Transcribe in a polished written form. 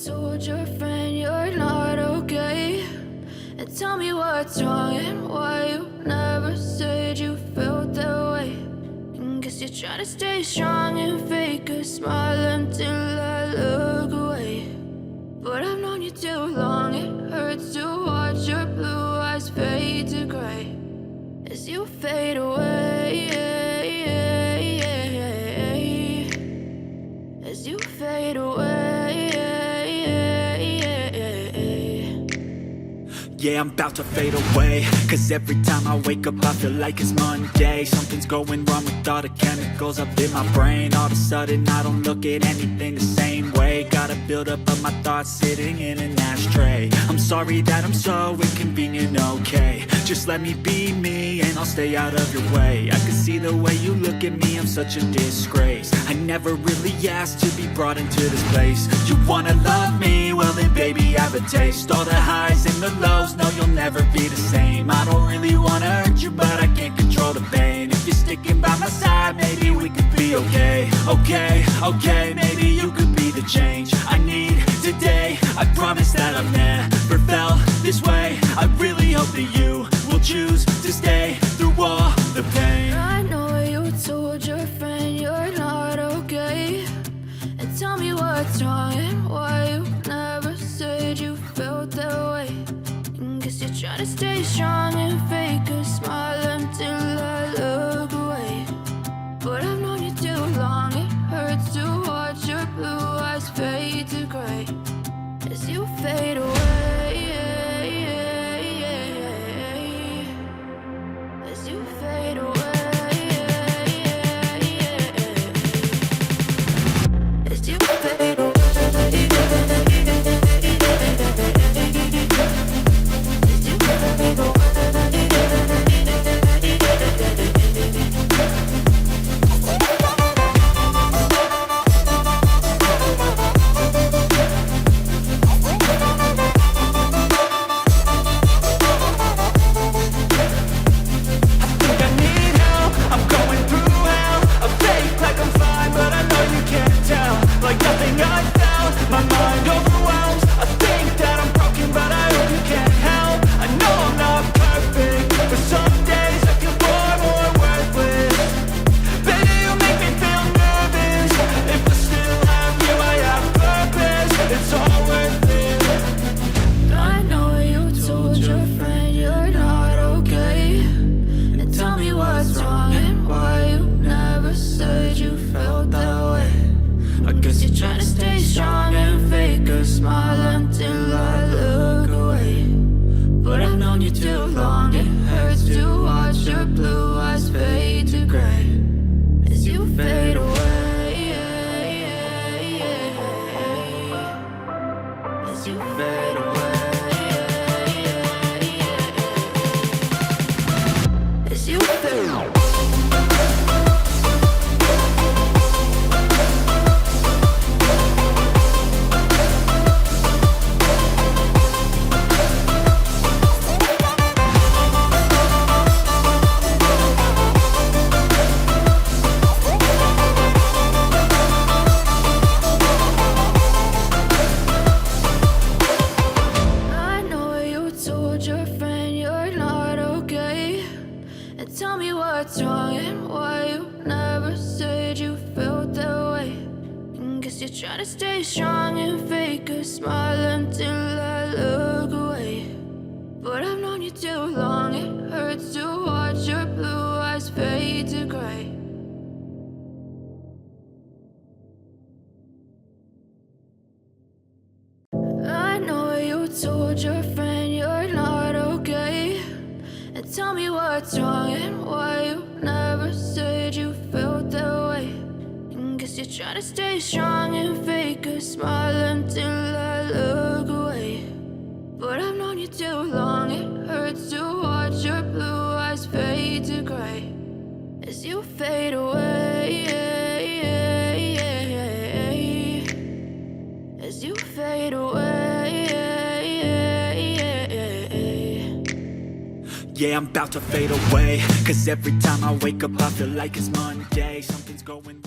told your friend you're not okay, and tell me what's wrong and why you never said you felt that way. And guess you're trying to stay strong and fake a smile until I look away. But I've known you too long, it hurts to watch your blue eyes fade to gray as you fade away, as you fade away. Yeah, I'm about to fade away, cause every time I wake up I feel like it's Monday. Something's going wrong with all the chemicals up in my brain. All of a sudden I don't look at anything the same way. Got a buildup of my thoughts sitting in an ashtray. I'm sorry that I'm so inconvenient, okay. Just let me be me and I'll stay out of your way. I can see the way you look at me, I'm such a disgrace. I never really asked to be brought into this place. You wanna love me? Well then baby have a taste. All the highs and the lows, no you'll never be the same. I don't really wanna hurt you but I can't control the pain. If you're sticking by my side maybe we could be okay. Okay, maybe you could be the change I need today. I promise that I've never felt this way. I really hope that you will choose to stay through all the pain. I know you told your friend you're not okay, and tell me what's wrong and why you never said you felt that way. And guess you're trying to stay strong and fake a smile until I look away. But I've known you too long, it hurts to watch your blue eyes fade to gray as you fade away, as you fade away, as you fade away. Told your friend you're not okay, and tell me what's wrong and why you never said you felt that way. And guess you're trying to stay strong and fake a smile until I look away. But I've known you too long, it hurts to watch your blue eyes fade to gray as you fade away, as you fade away. Yeah, I'm about to fade away, cause every time I wake up I feel like it's Monday. Something's going